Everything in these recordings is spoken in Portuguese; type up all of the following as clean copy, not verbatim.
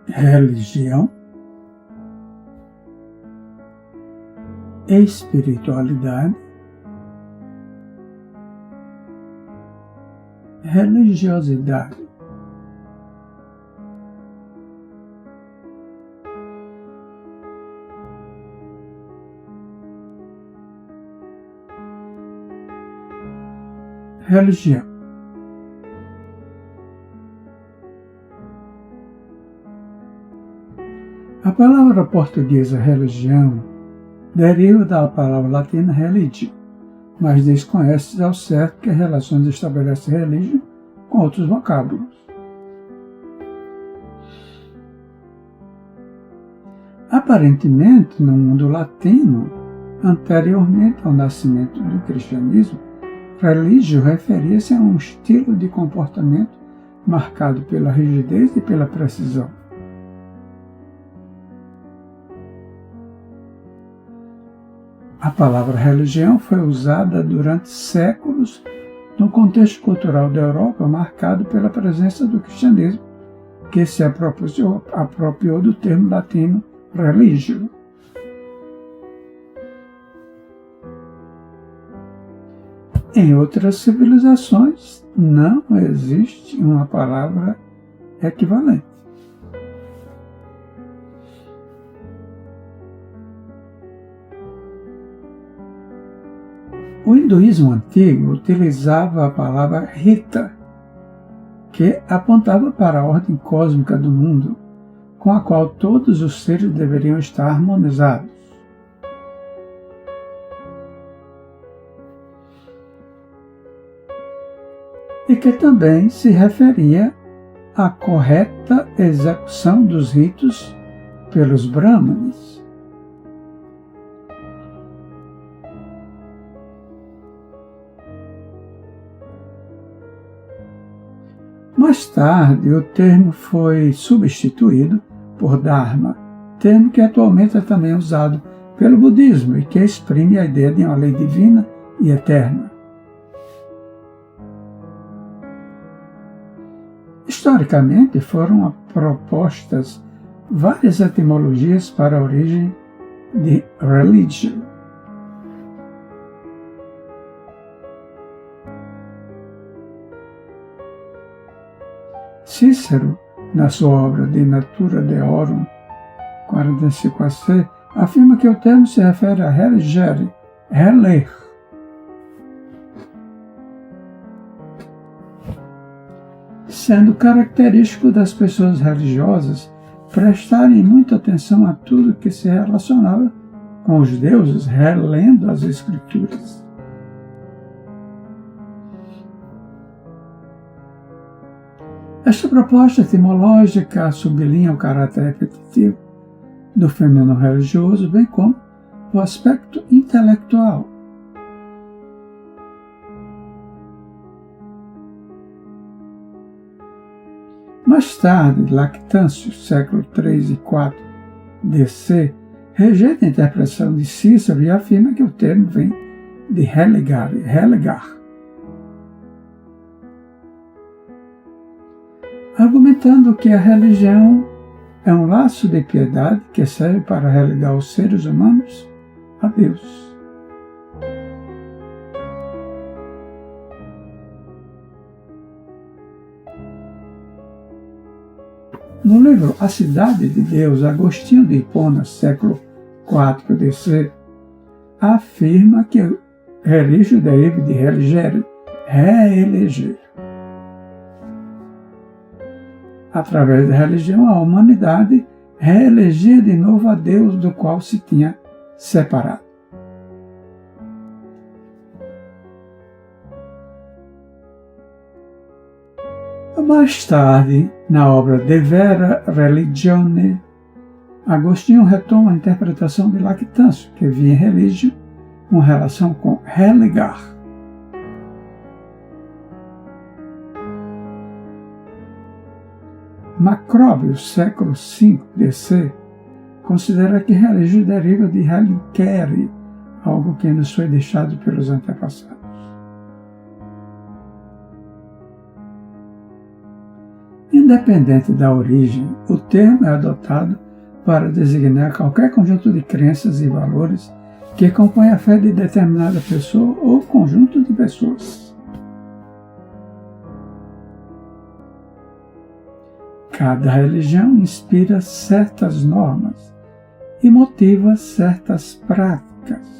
religião, espiritualidade, religiosidade. Religião. A palavra portuguesa religião deriva da palavra latina religio, mas desconhece ao certo que relações estabelece religio com outros vocábulos. Aparentemente, no mundo latino, anteriormente ao nascimento do cristianismo, religio referia-se a um estilo de comportamento marcado pela rigidez e pela precisão. A palavra religião foi usada durante séculos no contexto cultural da Europa, marcado pela presença do cristianismo, que se apropriou do termo latino religio. Em outras civilizações, não existe uma palavra equivalente. O hinduísmo antigo utilizava a palavra Rita, que apontava para a ordem cósmica do mundo, com a qual todos os seres deveriam estar harmonizados. E que também se referia à correta execução dos ritos pelos brahmanes. Mais tarde, o termo foi substituído por Dharma, termo que atualmente é também usado pelo budismo e que exprime a ideia de uma lei divina e eterna. Historicamente, foram propostas várias etimologias para a origem de religion. Cícero, na sua obra De Natura Deorum, 45ac, afirma que o termo se refere a religere, reler. Sendo característico das pessoas religiosas prestarem muita atenção a tudo que se relacionava com os deuses, relendo as Escrituras. Esta proposta etimológica sublinha o caráter repetitivo do fenômeno religioso, bem como o aspecto intelectual. Mais tarde, Lactâncio, século 3 e 4 DC, rejeita a interpretação de Cícero e afirma que o termo vem de relegar. Argumentando que a religião é um laço de piedade que serve para religar os seres humanos a Deus. No livro A Cidade de Deus, Agostinho de Hipona, século 4 DC, afirma que religio deriva de religere, reeleger. Através da religião, a humanidade reelegia de novo a Deus do qual se tinha separado. Mais tarde, na obra De Vera Religione, Agostinho retoma a interpretação de Lactâncio, que via em religio uma relação com relegar. Macróbio, século V DC, considera que religio deriva de relicere, algo que nos foi deixado pelos antepassados. Independente da origem, o termo é adotado para designar qualquer conjunto de crenças e valores que compõe a fé de determinada pessoa ou conjunto de pessoas. Cada religião inspira certas normas e motiva certas práticas.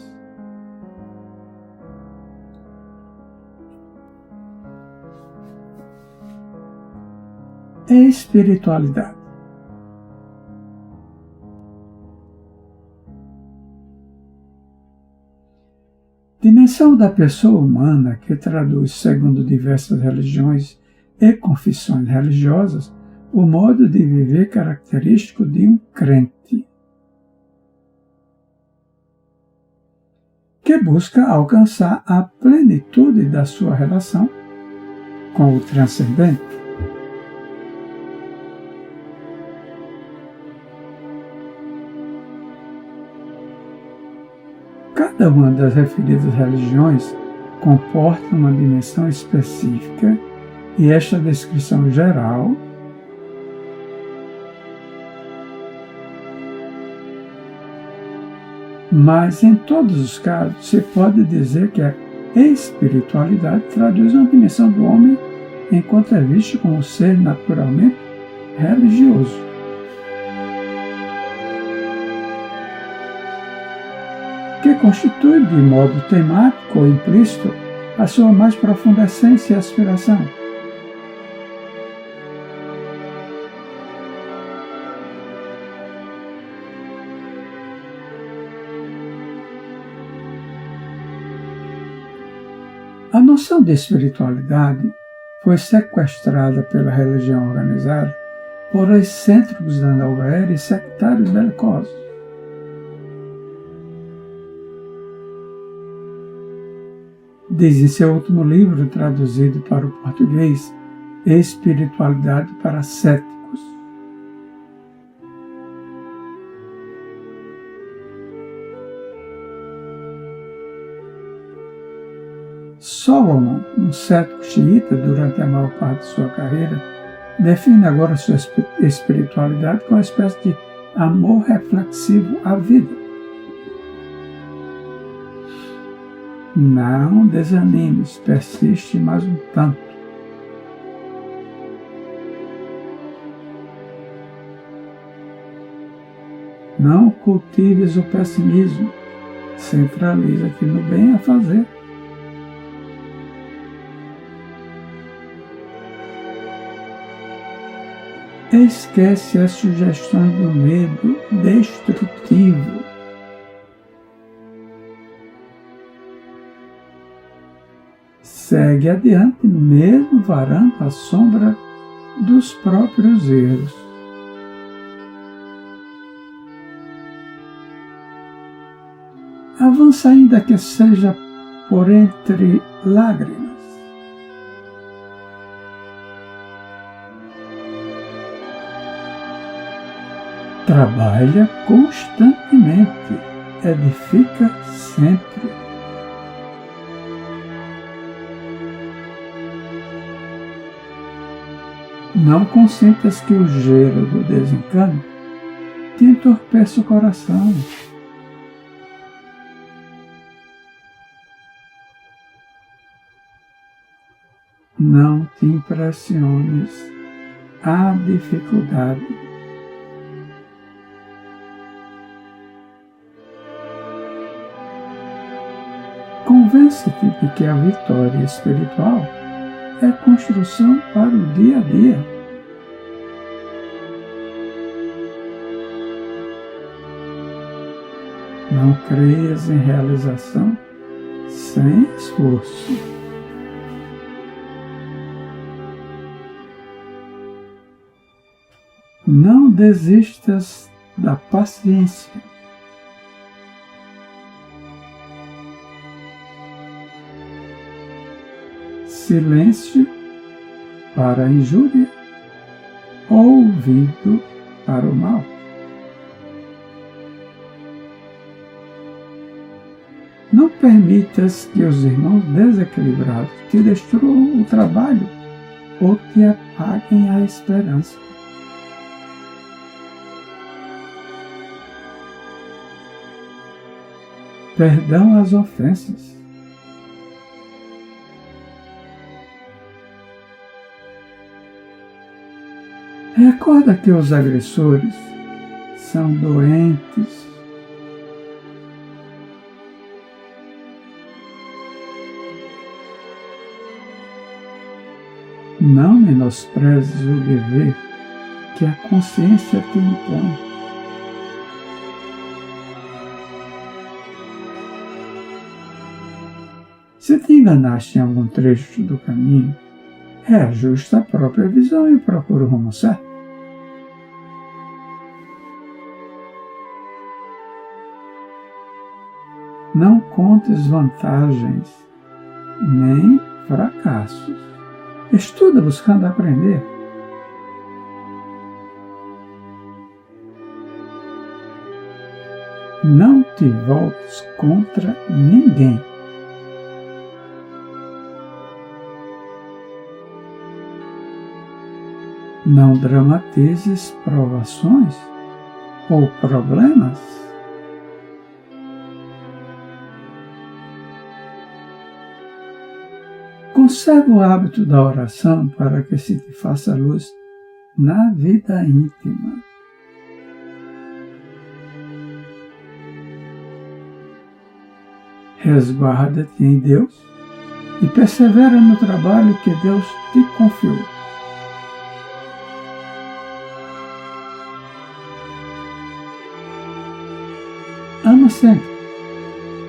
Espiritualidade. Dimensão da pessoa humana que traduz, segundo diversas religiões e confissões religiosas, o modo de viver característico de um crente, que busca alcançar a plenitude da sua relação com o transcendente. Cada uma das referidas religiões comporta uma dimensão específica e esta descrição geral mas em todos os casos se pode dizer que a espiritualidade traduz uma dimensão do homem enquanto é visto como ser naturalmente religioso. Que constitui de modo temático ou implícito a sua mais profunda essência e aspiração. A noção de espiritualidade foi sequestrada pela religião organizada por excêntricos da nova era e sectários belicosos. Diz em seu último livro, traduzido para o português, Espiritualidade para Céticos. Solomon, um cético xiita durante a maior parte de sua carreira, define agora sua espiritualidade como uma espécie de amor reflexivo à vida. Não desanimes, persiste mais um tanto. Não cultives o pessimismo, centraliza-te no bem a fazer. Esquece as sugestões do medo destrutivo. Segue adiante, mesmo varando a sombra dos próprios erros. Avança ainda que seja por entre lágrimas. Trabalha constantemente, edifica sempre. Não consintas que o gelo do desencanto te entorpeça o coração. Não te impressiones à dificuldade. Convence-te de que a vitória espiritual é construção para o dia a dia. Não creias em realização sem esforço. Não desistas da paciência. Silêncio para a injúria, ouvido para o mal. Não permitas que os irmãos desequilibrados te destruam o trabalho ou te apaguem a esperança. Perdão às ofensas. Recorda que os agressores são doentes. Não menosprezes o dever que a consciência te impõe. Se te enganaste em algum trecho do caminho, reajusta a própria visão e procura o rumo certo. Não contes vantagens, nem fracassos. Estuda buscando aprender. Não te voltes contra ninguém. Não dramatizes provações ou problemas. Conserva o hábito da oração para que se te faça luz na vida íntima. Resguarda-te em Deus e persevera no trabalho que Deus te confiou. Ama sempre,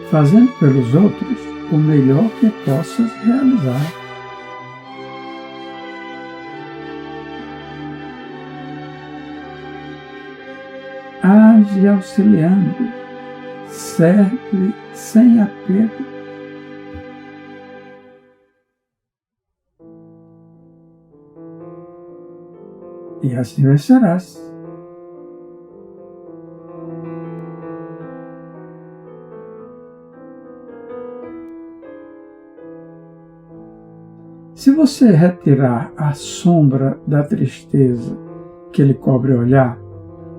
fazendo pelos outros o melhor que possas realizar. Age auxiliando, serve sem apego. E assim vencerás. Se você retirar a sombra da tristeza que lhe cobre o olhar,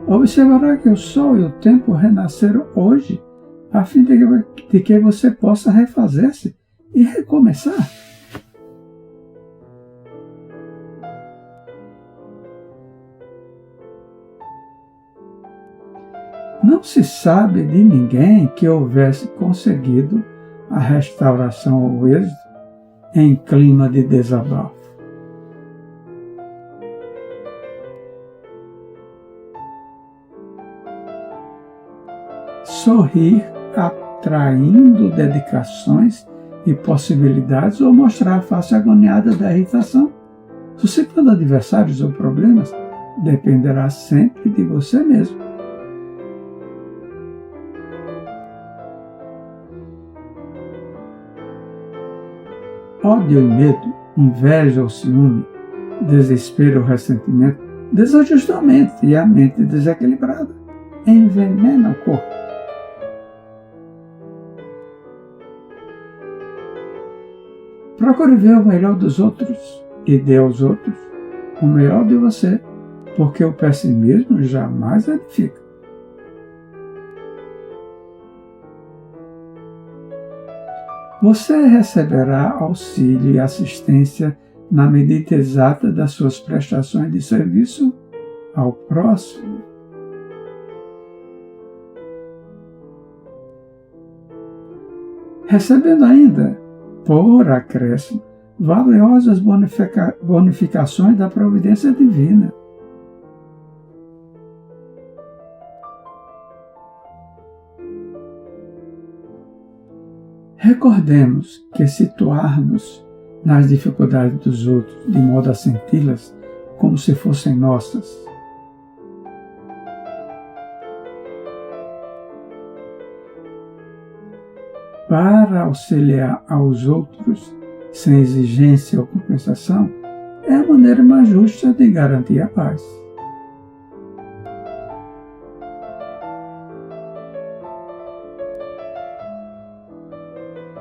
observará que o sol e o tempo renasceram hoje, a fim de que você possa refazer-se e recomeçar. Não se sabe de ninguém que houvesse conseguido a restauração ao êxito em clima de desabafo. Sorrir atraindo dedicações e possibilidades ou mostrar a face agoniada da irritação, suscitando adversários ou problemas, dependerá sempre de você mesmo. Ódio e medo, inveja ou ciúme, desespero ou ressentimento desajustam a mente e a mente desequilibrada envenena o corpo. Procure ver o melhor dos outros e dê aos outros o melhor de você, porque o pessimismo jamais edifica. Você receberá auxílio e assistência na medida exata das suas prestações de serviço ao próximo. Recebendo ainda, por acréscimo, valiosas bonificações da providência divina. Recordemos que situar-nos nas dificuldades dos outros de modo a senti-las como se fossem nossas. Para auxiliar aos outros sem exigência ou compensação é a maneira mais justa de garantir a paz.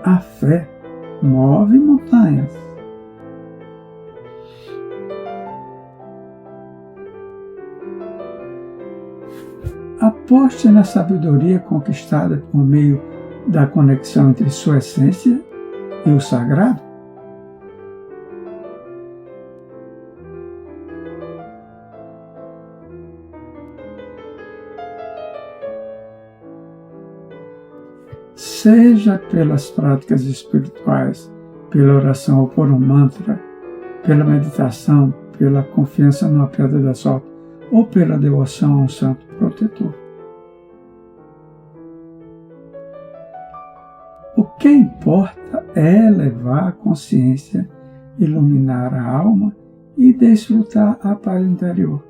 A fé move montanhas. aposte na sabedoria conquistada por meio da conexão entre sua essência e o sagrado. Seja pelas práticas espirituais, pela oração ou por um mantra, pela meditação, pela confiança numa pedra da sorte ou pela devoção a um santo protetor. O que importa é elevar a consciência, iluminar a alma e desfrutar a paz interior.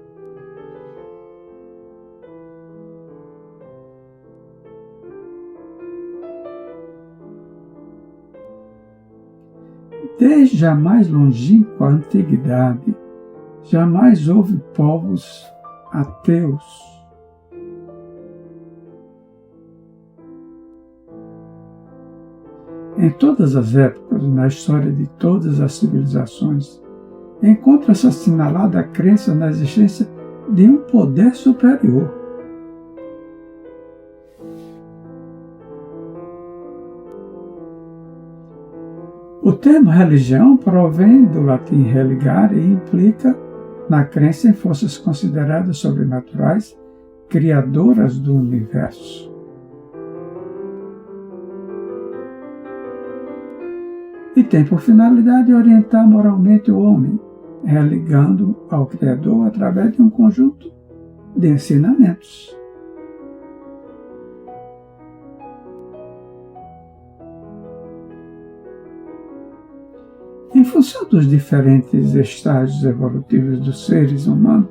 Desde a mais longínqua antiguidade, jamais houve povos ateus. Em todas as épocas, na história de todas as civilizações, encontra-se assinalada a crença na existência de um poder superior. O termo religião provém do latim religare e implica na crença em forças consideradas sobrenaturais, criadoras do universo. E tem por finalidade orientar moralmente o homem, religando ao Criador através de um conjunto de ensinamentos. Em função dos diferentes estágios evolutivos dos seres humanos,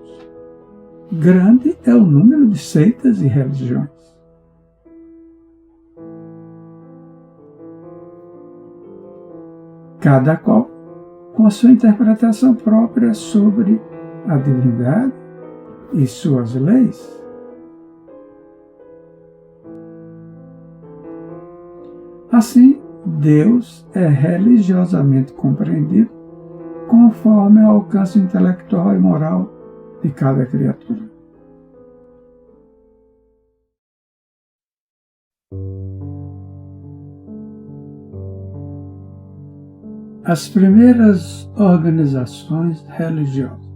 grande é o número de seitas e religiões. Cada qual com a sua interpretação própria sobre a divindade e suas leis. Assim, Deus é religiosamente compreendido conforme o alcance intelectual e moral de cada criatura. As primeiras organizações religiosas.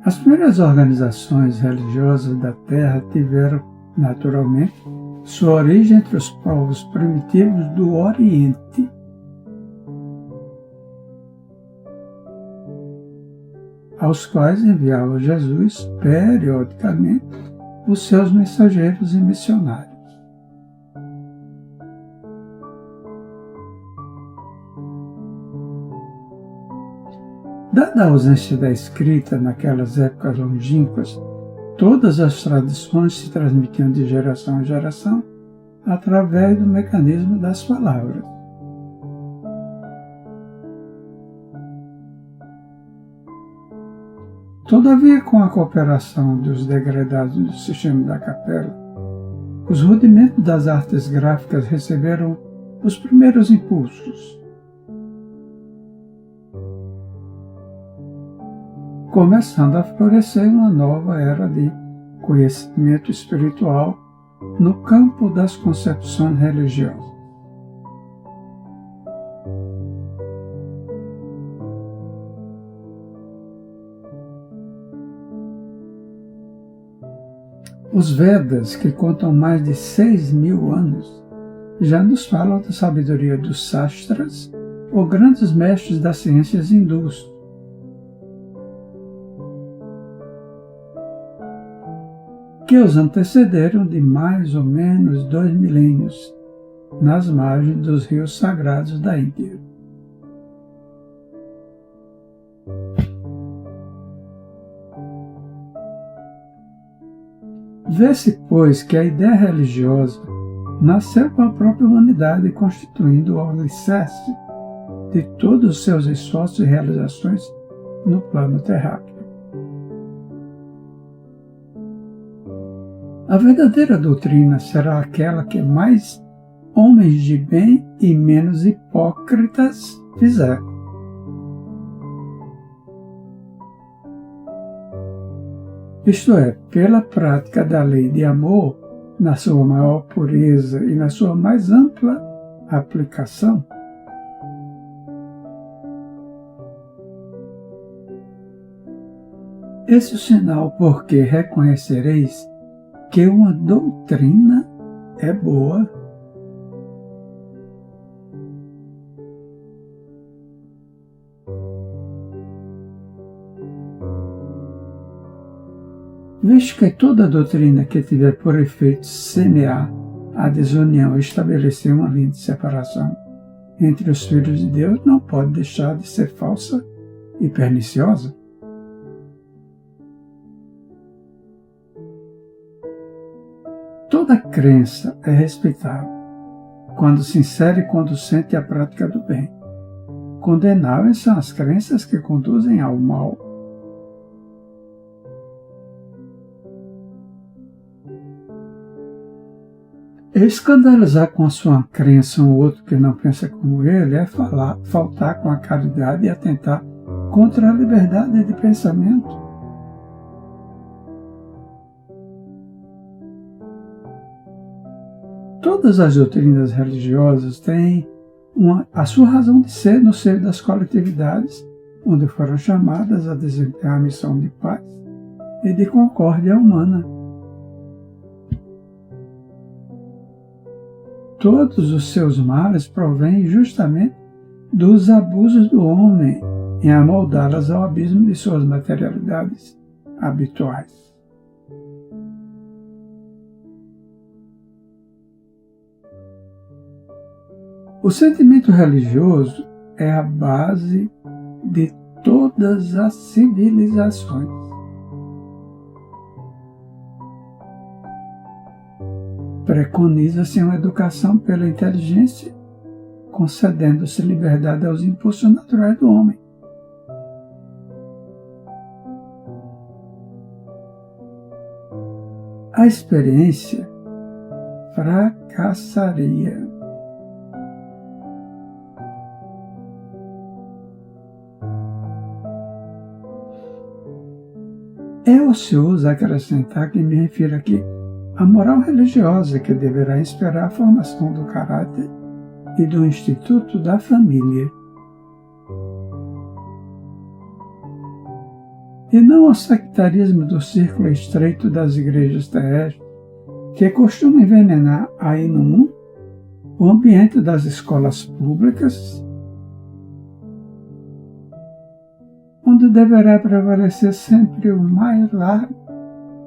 As primeiras organizações religiosas da Terra tiveram, naturalmente, sua origem entre os povos primitivos do Oriente. Aos quais enviava Jesus periodicamente os seus mensageiros e missionários. Dada a ausência da escrita naquelas épocas longínquas, todas as tradições se transmitiam de geração em geração através do mecanismo das palavras. Todavia, com a cooperação dos degredados do sistema da capela, os rudimentos das artes gráficas receberam os primeiros impulsos. Começando a florescer uma nova era de conhecimento espiritual no campo das concepções religiosas. Os Vedas, que contam mais de 6.000 anos, já nos falam da sabedoria dos Sastras, ou grandes mestres das ciências hindus. Que os antecederam de mais ou menos 2 milênios, nas margens dos rios sagrados da Índia. Vê-se, pois, que a ideia religiosa nasceu com a própria humanidade, constituindo o alicerce de todos os seus esforços e realizações no plano terráqueo. A verdadeira doutrina será aquela que mais homens de bem e menos hipócritas fizerem. isto é, pela prática da lei de amor, na sua maior pureza e na sua mais ampla aplicação. Esse é o sinal porque reconhecereis que uma doutrina é boa. Visto que toda doutrina que tiver por efeito semear a desunião e estabelecer uma linha de separação entre os filhos de Deus, não pode deixar de ser falsa e perniciosa. Toda crença é respeitável quando se insere conducente à prática do bem. Condenáveis são as crenças que conduzem ao mal. Escandalizar com a sua crença um outro que não pensa como ele é faltar com a caridade e atentar contra a liberdade de pensamento. Todas as doutrinas religiosas têm a sua razão de ser no seio das coletividades, onde foram chamadas a desempenhar a missão de paz e de concórdia humana. Todos os seus males provêm justamente dos abusos do homem em amoldá-las ao abismo de suas materialidades habituais. O sentimento religioso é a base de todas as civilizações. Preconiza-se uma educação pela inteligência, concedendo-se liberdade aos impulsos naturais do homem. A experiência fracassaria. É ocioso acrescentar que me refiro aqui à moral religiosa que deverá inspirar a formação do caráter e do instituto da família. E não ao sectarismo do círculo estreito das igrejas terrestres, que costuma envenenar aí no mundo o ambiente das escolas públicas, onde deverá prevalecer sempre o mais largo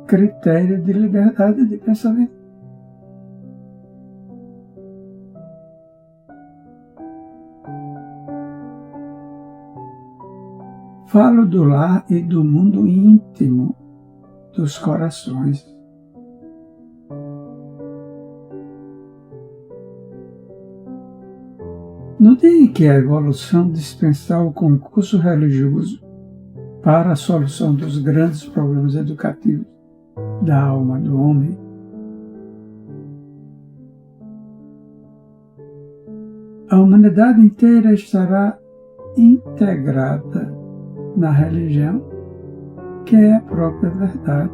critério de liberdade de pensamento. Falo do lar e do mundo íntimo dos corações. No dia em que a evolução dispensar o concurso religioso para a solução dos grandes problemas educativos da alma do homem, a humanidade inteira estará integrada na religião, que é a própria verdade.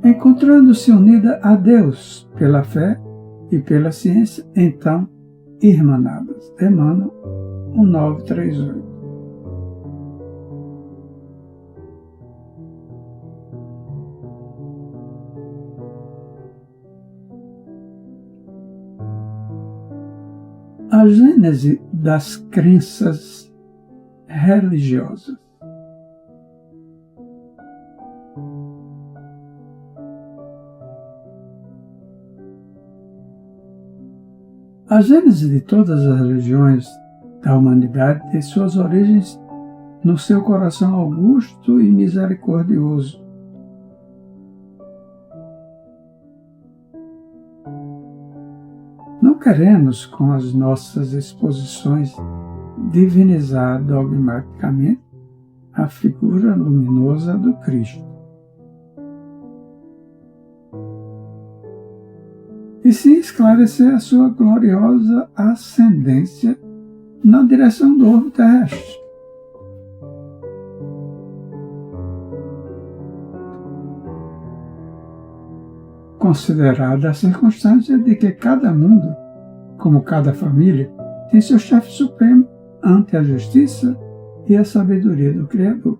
Encontrando-se unida a Deus pela fé e pela ciência, então irmanadas. Emmanuel 1938. A gênese das crenças religiosas. A gênese de todas as religiões da humanidade tem suas origens no seu coração augusto e misericordioso. Não queremos, com as nossas exposições, divinizar dogmaticamente a figura luminosa do Cristo. E sim esclarecer a sua gloriosa ascendência na direção do orbe terrestre. considerada a circunstância de que cada mundo, como cada família, tem seu chefe supremo ante a justiça e a sabedoria do Criador.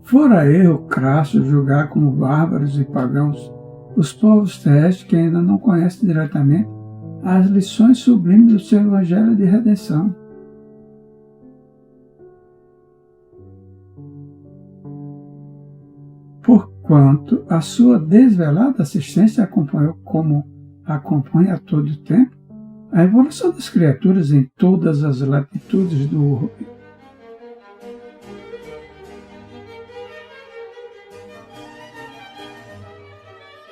Fora erro crasso julgar como bárbaros e pagãos os povos terrestres que ainda não conhecem diretamente as lições sublimes do seu Evangelho de redenção. Porquanto a sua desvelada assistência acompanhou, como acompanha a todo tempo, a evolução das criaturas em todas as latitudes do orbe.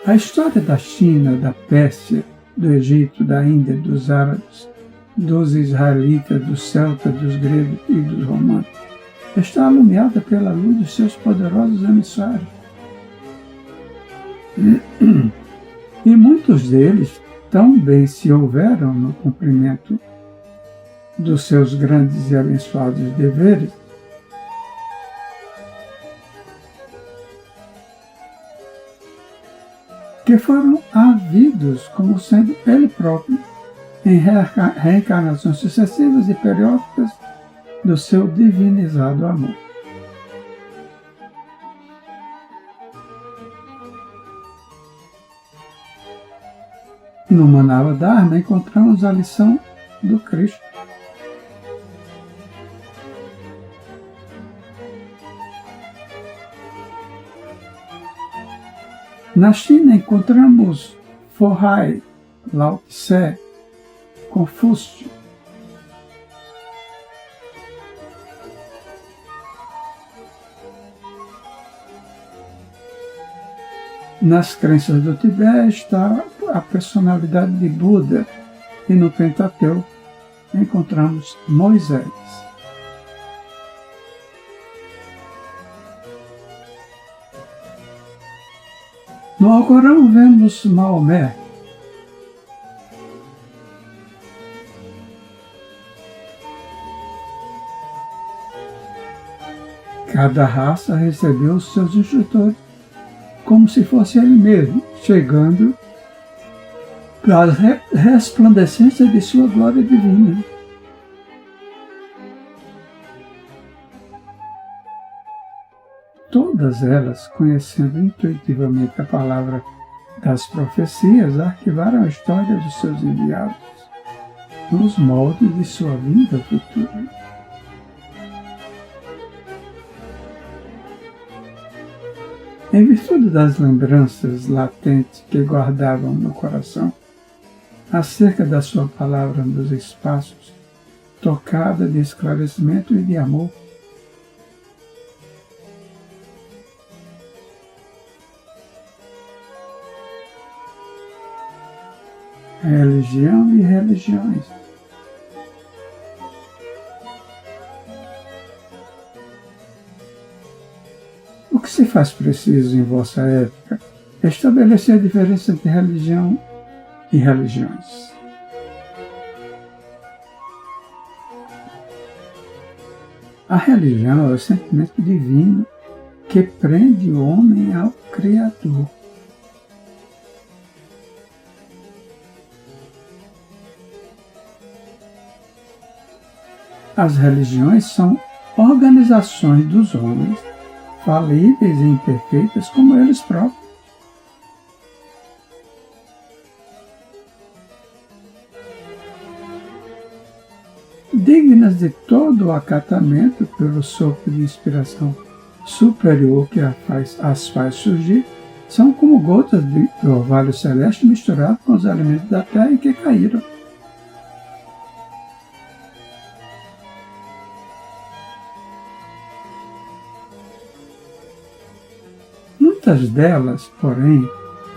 A história da China, da Pérsia, do Egito, da Índia, dos árabes, dos israelitas, dos celtas, dos gregos e dos romanos está alumiada pela luz dos seus poderosos emissários. E muitos deles tão bem se houveram no cumprimento dos seus grandes e abençoados deveres, que foram havidos como sendo ele próprio em reencarnações sucessivas e periódicas do seu divinizado amor. No Manava Dharma encontramos a lição do Cristo. Na China encontramos Forhai, Lao Tse, Confúcio. Nas crenças do Tibete está a personalidade de Buda e no Pentateuco encontramos Moisés. No Alcorão vemos Maomé. Cada raça recebeu os seus instrutores como se fosse ele mesmo, chegando para a resplandecência de sua glória divina. Todas elas, conhecendo intuitivamente a palavra das profecias, arquivaram a história dos seus enviados nos moldes de sua vida futura. Em virtude das lembranças latentes que guardavam no coração acerca da sua palavra nos espaços, tocada de esclarecimento e de amor, religião e religiões. O que se faz preciso em vossa época é estabelecer a diferença entre religião e religiões. A religião é o sentimento divino que prende o homem ao Criador. As religiões são organizações dos homens, falíveis e imperfeitas como eles próprios. Dignas de todo o acatamento pelo sopro de inspiração superior que as faz surgir, são como gotas do orvalho celeste misturado com os elementos da terra em que caíram. Muitas delas, porém,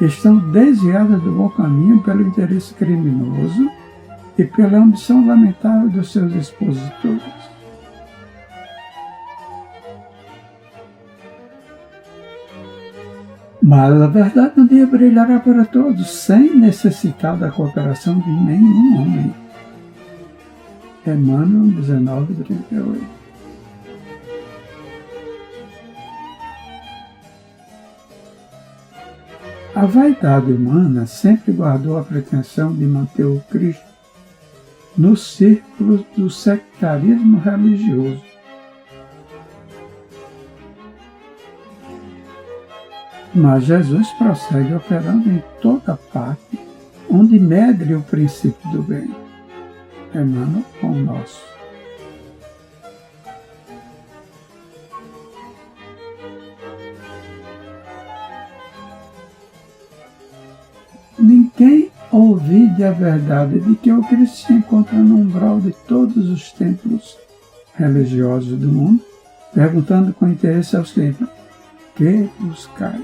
estão desviadas do bom caminho pelo interesse criminoso e pela ambição lamentável dos seus expositores. Mas a verdade um dia brilhará para todos, sem necessitar da cooperação de nenhum homem. Emmanuel 19:38. A vaidade humana sempre guardou a pretensão de manter o Cristo nos círculos do sectarismo religioso. Mas Jesus prossegue operando em toda parte, onde medre o princípio do bem. Emmanuel Pão Nosso. Ninguém ouvide a verdade de que o Cristo se encontra no umbral de todos os templos religiosos do mundo, perguntando com interesse aos que entram: que buscai?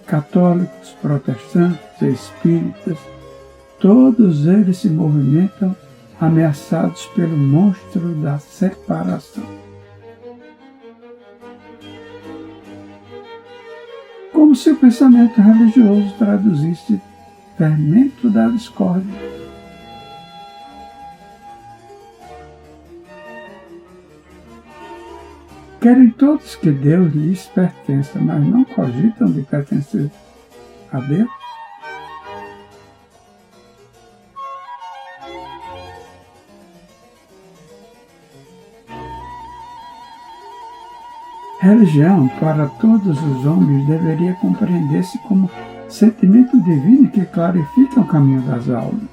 Católicos, protestantes, espíritas, todos eles se movimentam ameaçados pelo monstro da separação. Como se o pensamento religioso traduzisse fermento da discórdia. Querem todos que Deus lhes pertença, mas não cogitam de pertencer a Deus? Religião, para todos os homens, deveria compreender-se como sentimento divino que clarifica o caminho das almas.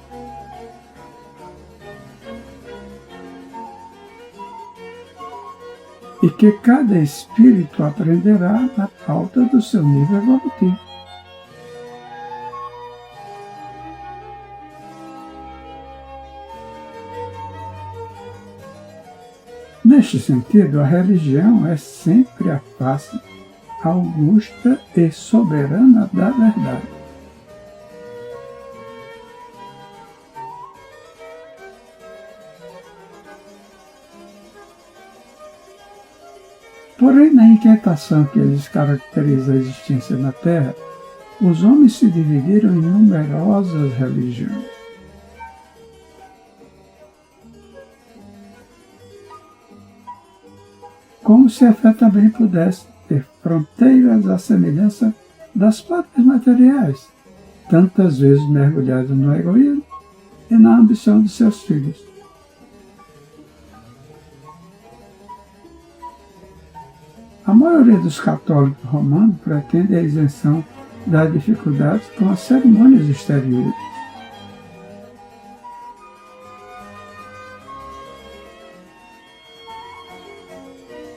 E que cada espírito aprenderá na pauta do seu nível evolutivo. Neste sentido, a religião é sempre a face augusta e soberana da verdade. Porém, na inquietação que lhes caracteriza a existência na Terra, os homens se dividiram em numerosas religiões. Como se a fé também pudesse ter fronteiras à semelhança das pátrias materiais, tantas vezes mergulhadas no egoísmo e na ambição de seus filhos. A maioria dos católicos romanos pretende a isenção das dificuldades com as cerimônias exteriores.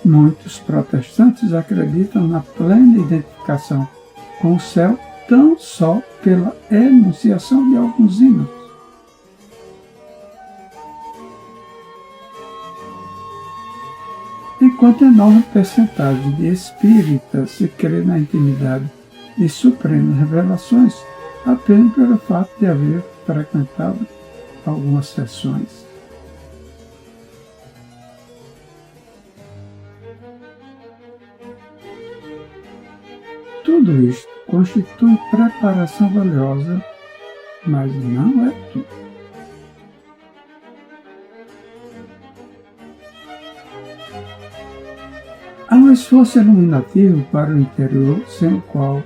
Muitos protestantes acreditam na plena identificação com o céu tão só pela enunciação de alguns hinos. Enquanto enorme percentagem de espíritas se crê na intimidade de supremas revelações apenas pelo fato de haver frequentado algumas sessões. Tudo isto constitui preparação valiosa, mas não é tudo. Há um esforço iluminativo para o interior, sem o qual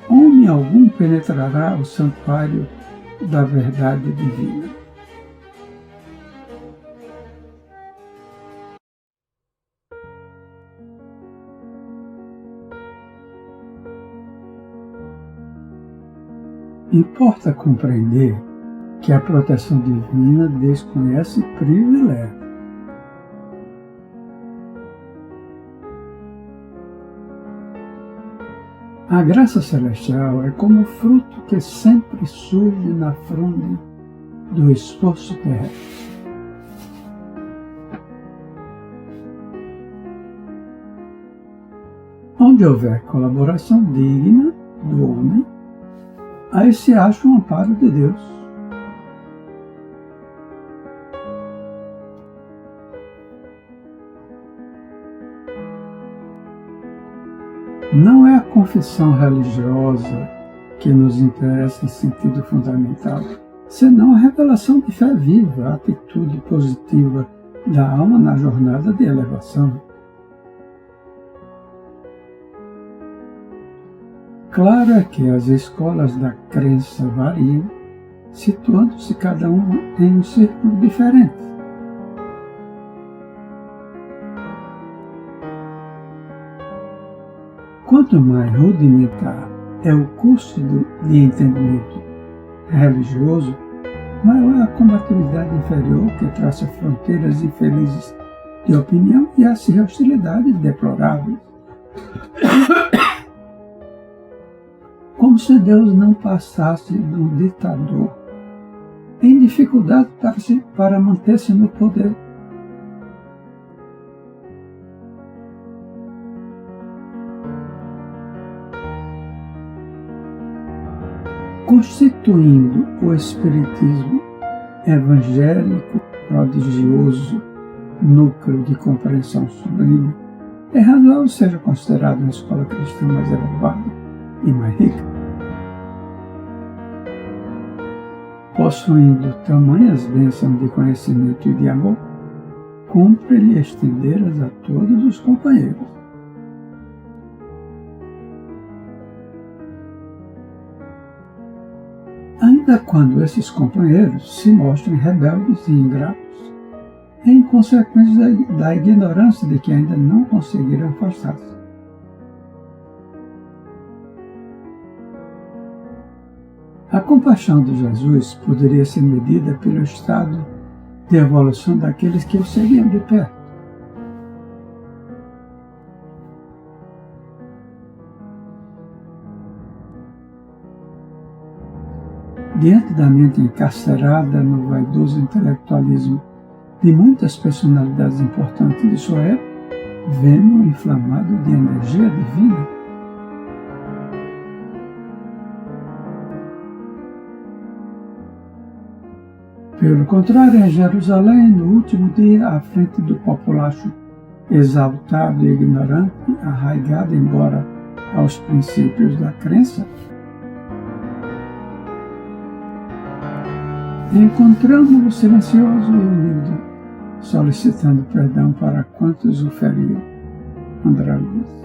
homem algum penetrará o santuário da verdade divina. Importa compreender que a proteção divina desconhece privilégio. A graça celestial é como o fruto que sempre surge na fronde do esforço terrestre. Onde houver colaboração digna do homem, aí se acha um amparo de Deus. Não é a confissão religiosa que nos interessa em sentido fundamental, senão a revelação de fé viva, a atitude positiva da alma na jornada de elevação. Claro é que as escolas da crença variam, situando-se cada uma em um círculo diferente. Quanto mais rudimentar é o curso de entendimento religioso, maior é a combatividade inferior que traça fronteiras infelizes de opinião e assim hostilidades deploráveis. Como se Deus não passasse de um ditador em dificuldade para manter-se no poder. Constituindo o espiritismo evangélico prodigioso núcleo de compreensão sublime, é razoável seja considerado uma escola cristã mais elevada e mais rica. Possuindo tamanhas bênçãos de conhecimento e de amor, cumpre-lhe estendê-las a todos os companheiros. Ainda quando esses companheiros se mostrem rebeldes e ingratos, em consequência da ignorância de que ainda não conseguiram afastar-se. A compaixão de Jesus poderia ser medida pelo estado de evolução daqueles que o seguiam de perto. Diante da mente encarcerada no vaidoso intelectualismo de muitas personalidades importantes de sua época, vemos inflamado de energia divina. Pelo contrário, em Jerusalém, no último dia, à frente do populacho exaltado e ignorante, arraigado embora aos princípios da crença, encontramos-o silencioso e humilde, solicitando perdão para quantos o feriam. André Luiz.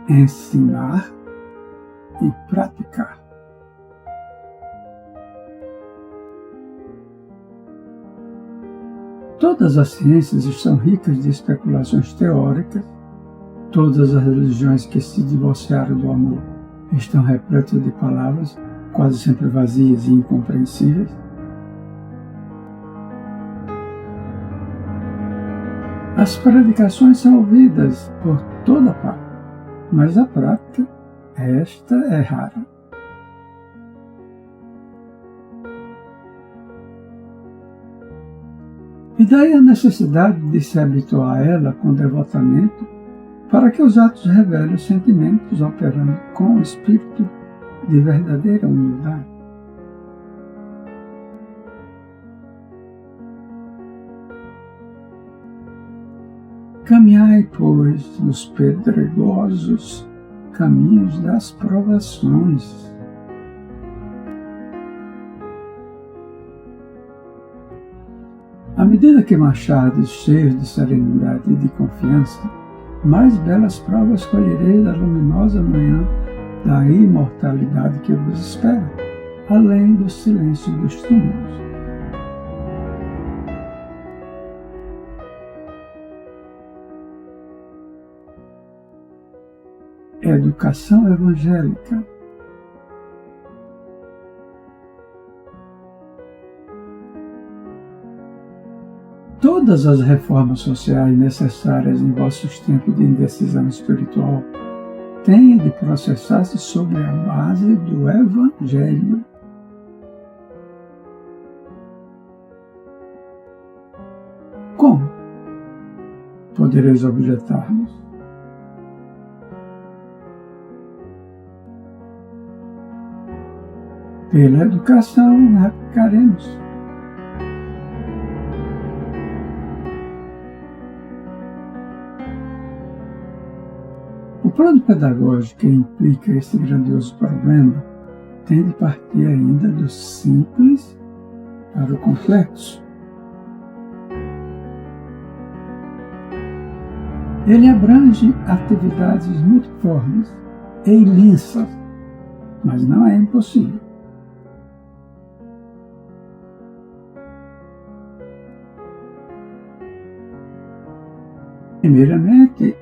Ensinar e praticar. Todas as ciências estão ricas de especulações teóricas, todas as religiões que se divorciaram do amor estão repletas de palavras quase sempre vazias e incompreensíveis. As predicações são ouvidas por toda parte, mas a prática, esta é rara. E daí a necessidade de se habituar a ela com devotamento, para que os atos revelem os sentimentos operando com o espírito de verdadeira humildade. Caminhai, pois, nos pedregosos caminhos das provações. À medida que marchardes cheios de serenidade e de confiança, mais belas provas colhereis da luminosa manhã da imortalidade que vos espera, além do silêncio dos túmulos. Educação evangélica. Todas as reformas sociais necessárias em vossos tempos de indecisão espiritual têm de processar-se sobre a base do Evangelho. Como? Podereis objetar-nos. Pela educação replicaremos. O plano pedagógico que implica esse grandioso problema tem de partir ainda do simples para o complexo. Ele abrange atividades multiformes e ilícitas, mas não é impossível. Primeiramente,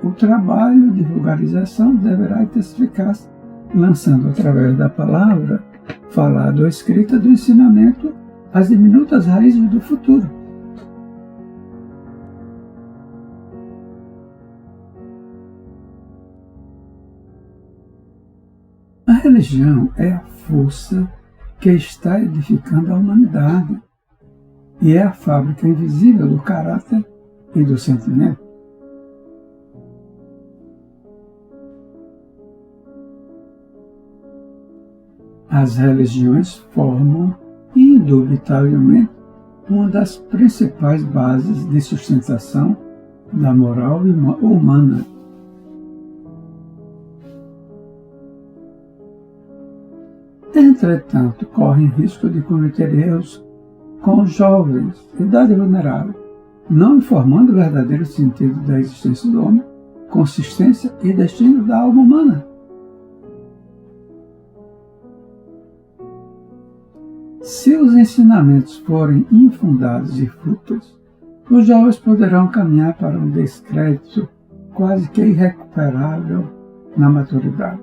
o trabalho de vulgarização deverá intensificar-se, lançando através da palavra, falada ou escrita, do ensinamento as diminutas raízes do futuro. A religião é a força que está edificando a humanidade e é a fábrica invisível do caráter e do sentimento. As religiões formam, indubitavelmente, uma das principais bases de sustentação da moral humana. Entretanto, correm risco de cometer erros com os jovens, idade vulnerável, não informando o verdadeiro sentido da existência do homem, consistência e destino da alma humana. Se os ensinamentos forem infundados e fúteis, os jovens poderão caminhar para um descrédito quase que irrecuperável na maturidade.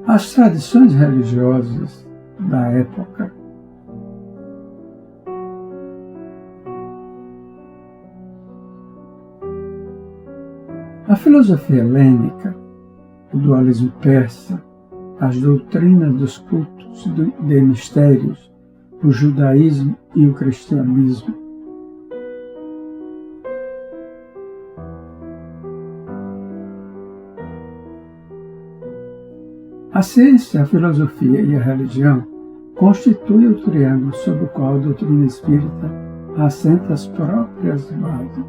As tradições religiosas da época a filosofia helênica, o dualismo persa, as doutrinas dos cultos de mistérios, o judaísmo e o cristianismo. A ciência, a filosofia e a religião constituem o triângulo sobre o qual a doutrina espírita assenta as próprias bases.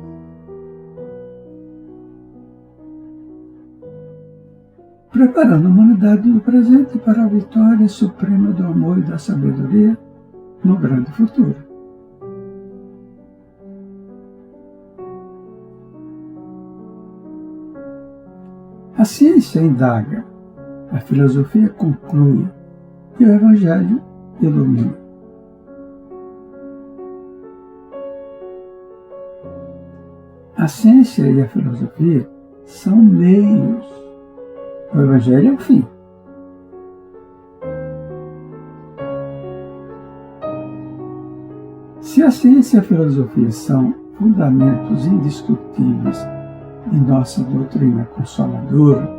Preparando a humanidade do presente para a vitória suprema do amor e da sabedoria no grande futuro. A ciência indaga, a filosofia conclui e o Evangelho ilumina. A ciência e a filosofia são meios. O Evangelho é o fim. Se a ciência e a filosofia são fundamentos indiscutíveis de nossa doutrina consoladora,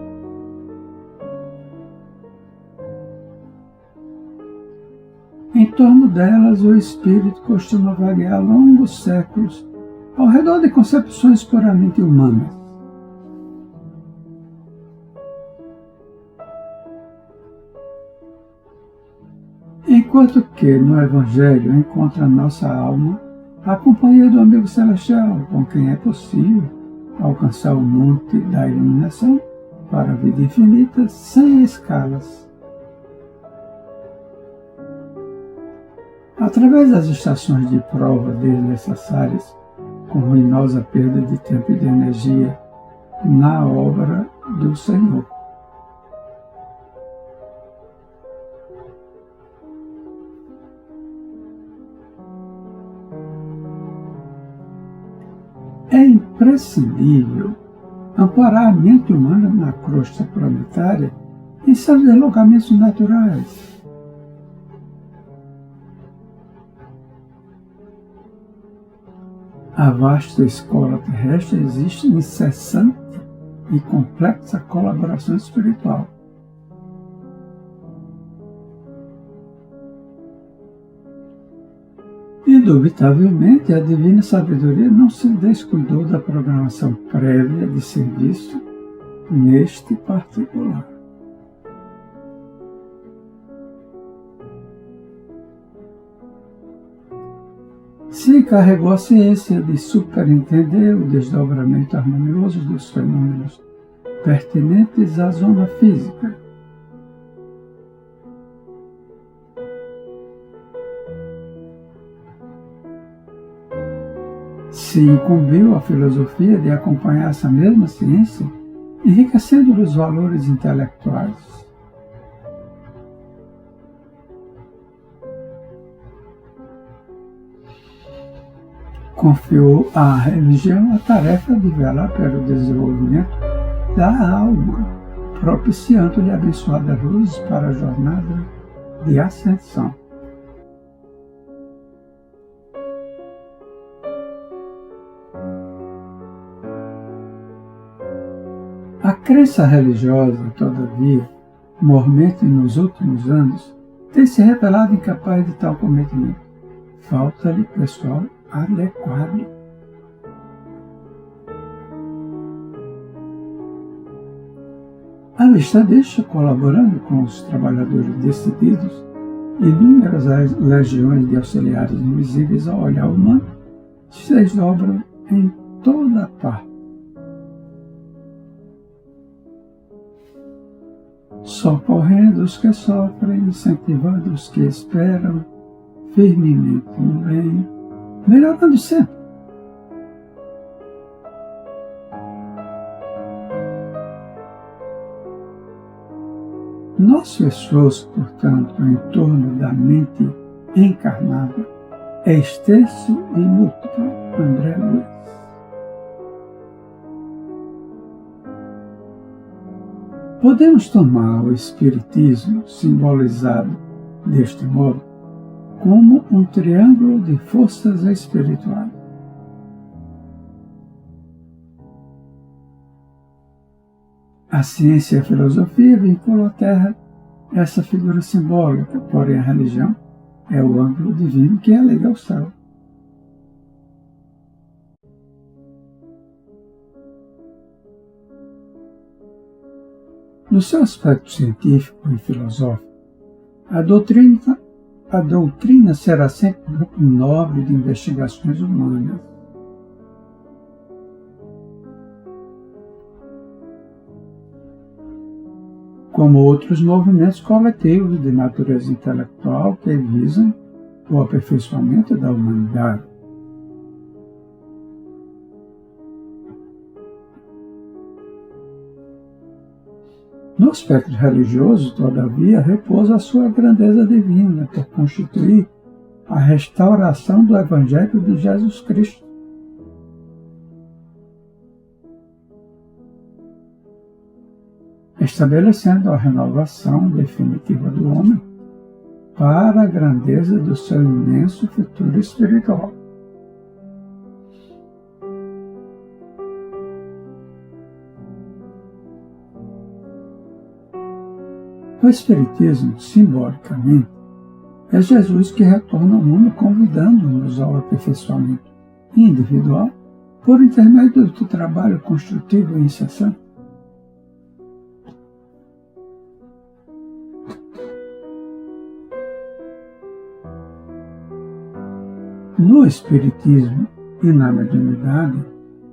em torno delas o espírito costuma vaguear longos séculos ao redor de concepções puramente humanas. Enquanto que no Evangelho encontra a nossa alma a companhia do amigo celestial, com quem é possível alcançar o monte da iluminação para a vida infinita sem escalas. Através das estações de prova desnecessárias, com ruinosa perda de tempo e de energia na obra do Senhor. É imprescindível amparar a mente humana na crosta planetária em seus deslocamentos naturais. A vasta escola terrestre existe incessante e complexa colaboração espiritual. Indubitavelmente, a divina sabedoria não se descuidou da programação prévia de serviço neste particular. Se se encarregou a ciência de superintender o desdobramento harmonioso dos fenômenos pertinentes à zona física. Se incumbiu a filosofia de acompanhar essa mesma ciência, enriquecendo os valores intelectuais. Confiou à religião a tarefa de velar pelo desenvolvimento da alma, propiciando-lhe abençoadas luzes para a jornada de ascensão. A crença religiosa, todavia, mormente nos últimos anos, tem se revelado incapaz de tal cometimento. Falta-lhe pessoal adequado. À vista disto, colaborando com os trabalhadores decididos, inúmeras legiões de auxiliares invisíveis ao olhar humano se desdobram em toda parte. Socorrendo os que sofrem, incentivando os que esperam firmemente no bem, melhorando sempre. Nosso esforço, portanto, em torno da mente encarnada é extenso e múltiplo. André Luiz. Podemos tomar o Espiritismo, simbolizado deste modo, como um triângulo de forças espirituais. A ciência e a filosofia vinculam à Terra essa figura simbólica, porém a religião é o ângulo divino que a liga ao céu. No seu aspecto científico e filosófico, a doutrina será sempre um grupo nobre de investigações humanas. Como outros movimentos coletivos de natureza intelectual que visam o aperfeiçoamento da humanidade. No aspecto religioso, todavia, repousa a sua grandeza divina por constituir a restauração do Evangelho de Jesus Cristo. Estabelecendo a renovação definitiva do homem para a grandeza do seu imenso futuro espiritual. O Espiritismo, simbolicamente, é Jesus que retorna ao mundo convidando-nos ao aperfeiçoamento individual por intermédio do trabalho construtivo e incessante. No Espiritismo e na mediunidade,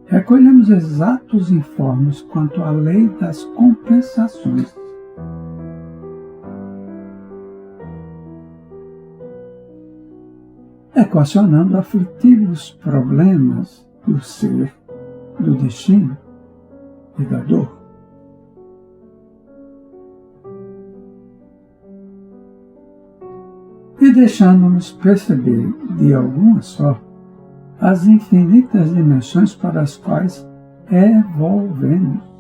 recolhemos exatos informes quanto à lei das compensações. Equacionando aflitivos problemas do ser, do destino e da dor. E deixando-nos perceber, de alguma sorte, as infinitas dimensões para as quais evolvemos.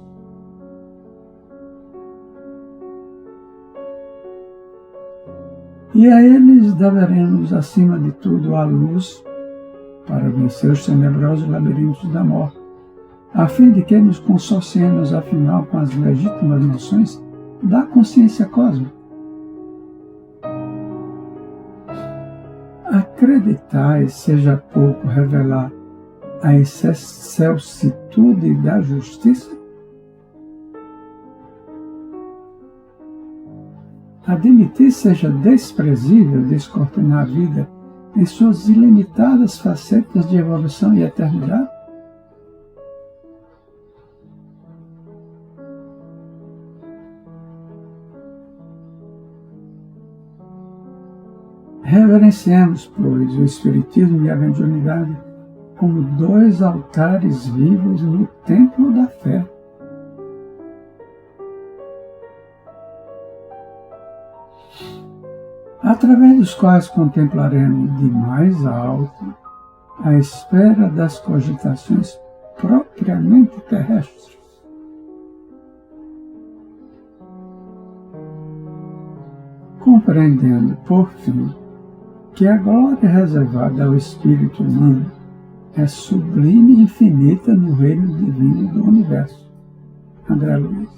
E a eles deveremos, acima de tudo, a luz para vencer os tenebrosos labirintos da morte, a fim de que nos consociemos, afinal, com as legítimas noções da consciência cósmica. Acreditai, seja pouco revelar a excelsitude da justiça? Admitir seja desprezível descortinar a vida em suas ilimitadas facetas de evolução e eternidade? Reverenciemos, pois, o Espiritismo e a mediunidade como dois altares vivos no templo da fé. Através dos quais contemplaremos de mais alto a esfera das cogitações propriamente terrestres. Compreendendo, por fim, que a glória reservada ao espírito humano é sublime e infinita no reino divino do universo. André Luiz.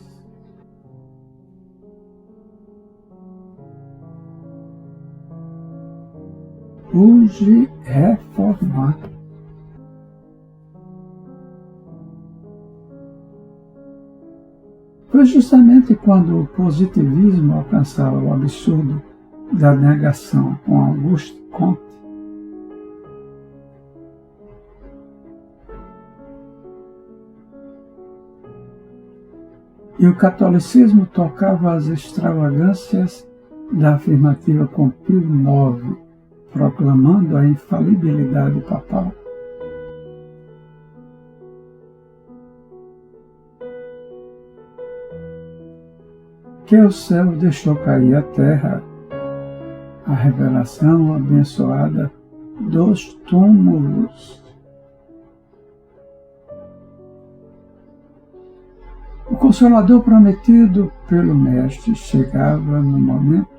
Urge reformar. Foi justamente quando o positivismo alcançava o absurdo da negação com Auguste Comte e o catolicismo tocava as extravagâncias da afirmativa com Pio IX, proclamando a infalibilidade papal. Que o céu deixou cair a terra, a revelação abençoada dos túmulos. O Consolador prometido pelo Mestre chegava no momento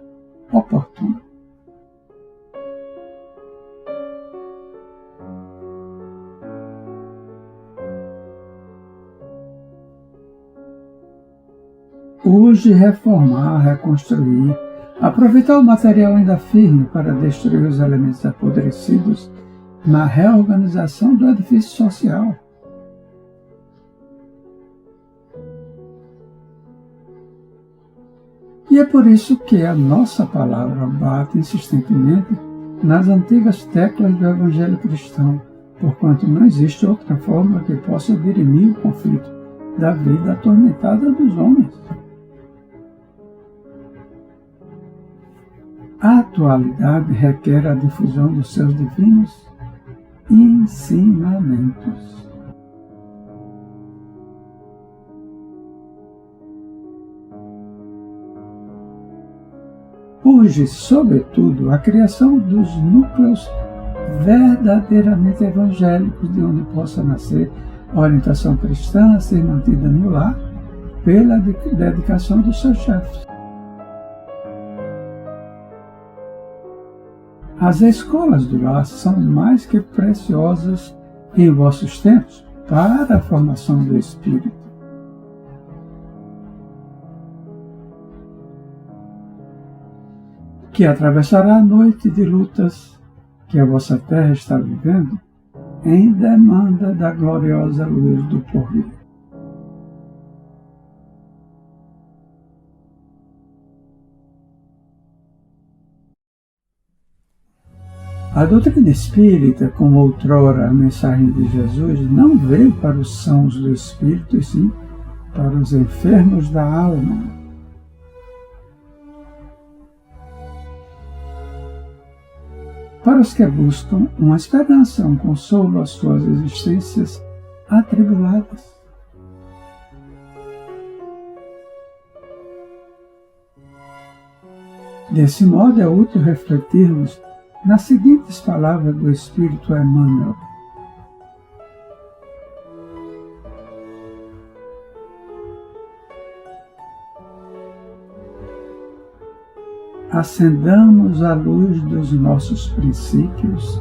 oportuno. Urge reformar, reconstruir, aproveitar o material ainda firme para destruir os elementos apodrecidos na reorganização do edifício social. E é por isso que a nossa palavra bate insistentemente nas antigas teclas do Evangelho cristão, porquanto não existe outra forma que possa dirimir o conflito da vida atormentada dos homens. A atualidade requer a difusão dos seus divinos ensinamentos. Urge, sobretudo, a criação dos núcleos verdadeiramente evangélicos de onde possa nascer a orientação cristã a ser mantida no lar pela dedicação dos seus chefes. As escolas do lar são mais que preciosas em vossos tempos para a formação do espírito. Que atravessará a noite de lutas que a vossa terra está vivendo em demanda da gloriosa luz do porvir. A doutrina espírita, como outrora a mensagem de Jesus, não veio para os sãos do espírito, e sim para os enfermos da alma. Para os que buscam uma esperança, um consolo às suas existências atribuladas. Desse modo, é útil refletirmos nas seguintes palavras do Espírito Emmanuel. Acendamos a luz dos nossos princípios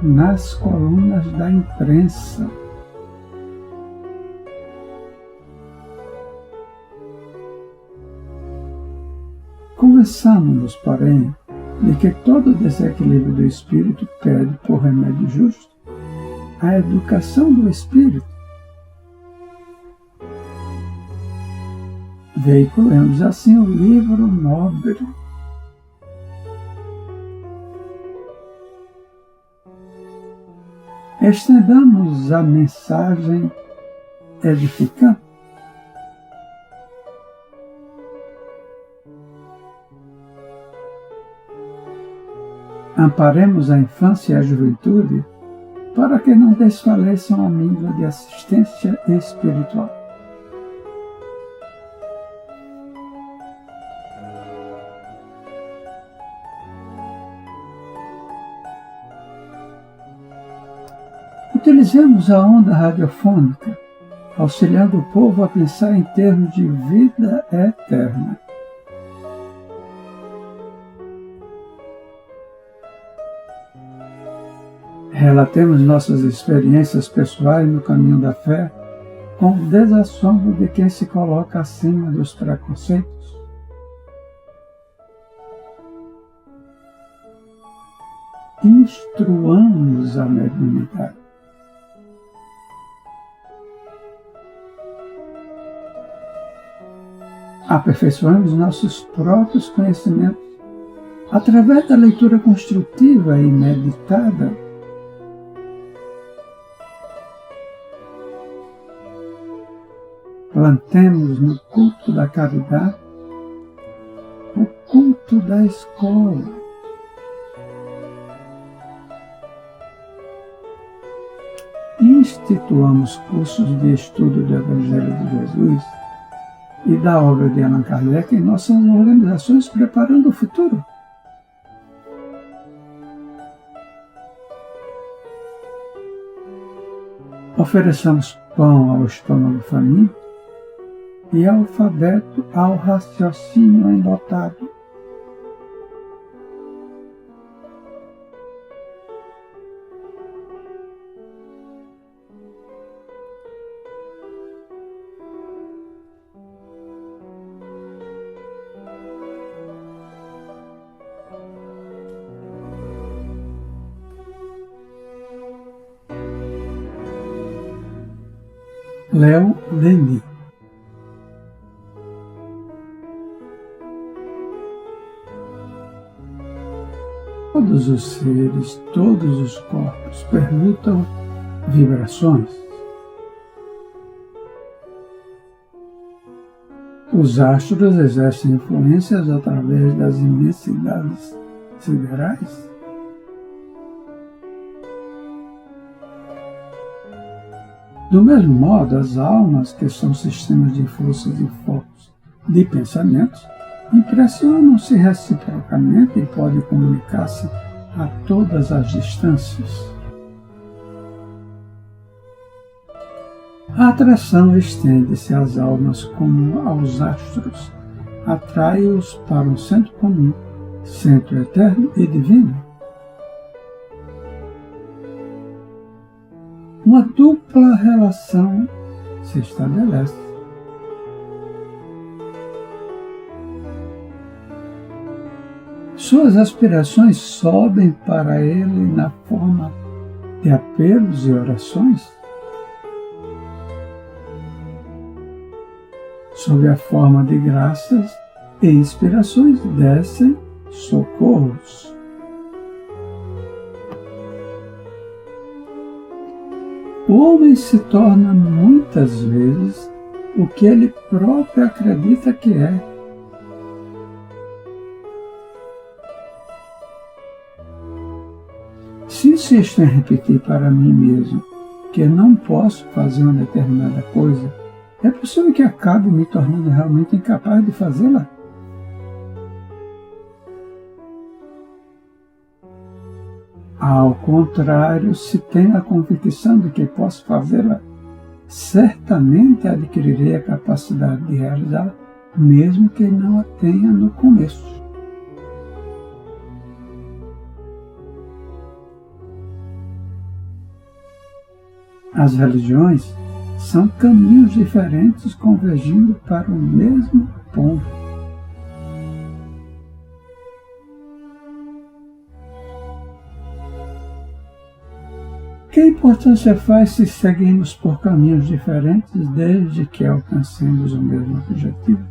nas colunas da imprensa. Convençamos-nos, porém, de que todo desequilíbrio do espírito pede, por remédio justo, a educação do espírito. Veiculemos assim o livro nobre Estendamos a mensagem edificante. Amparemos a infância e a juventude para que não desfaleçam a míngua de assistência espiritual. Utilizemos a onda radiofônica, auxiliando o povo a pensar em termos de vida eterna. Relatemos nossas experiências pessoais no caminho da fé com o desassombro de quem se coloca acima dos preconceitos. Instruamos a mediunidade. Aperfeiçoamos nossos próprios conhecimentos através da leitura construtiva e meditada. Plantemos no culto da caridade o culto da escola. Instituamos cursos de estudo do Evangelho de Jesus e da obra de Allan Kardec em nossas organizações, preparando o futuro. Ofereçamos pão ao estômago faminto e alfabeto ao raciocínio enlotado. Léo Denis. Todos os seres, todos os corpos permutam vibrações. Os astros exercem influências através das imensidades siderais. Do mesmo modo, as almas, que são sistemas de forças e focos de pensamentos, impressionam-se reciprocamente e podem comunicar-se a todas as distâncias. A atração estende-se às almas como aos astros, atrai-os para um centro comum, centro eterno e divino. Uma dupla relação se estabelece. Suas aspirações sobem para ele na forma de apelos e orações, sob a forma de graças e inspirações descem socorros. O homem se torna muitas vezes o que ele próprio acredita que é. Se insisto em repetir para mim mesmo que não posso fazer uma determinada coisa, é possível que acabe me tornando realmente incapaz de fazê-la? Ao contrário, se tenho a convicção de que posso fazê-la, certamente adquirirei a capacidade de realizá-la, mesmo que não a tenha no começo. As religiões são caminhos diferentes convergindo para o mesmo ponto. Que importância faz se seguimos por caminhos diferentes desde que alcancemos o mesmo objetivo?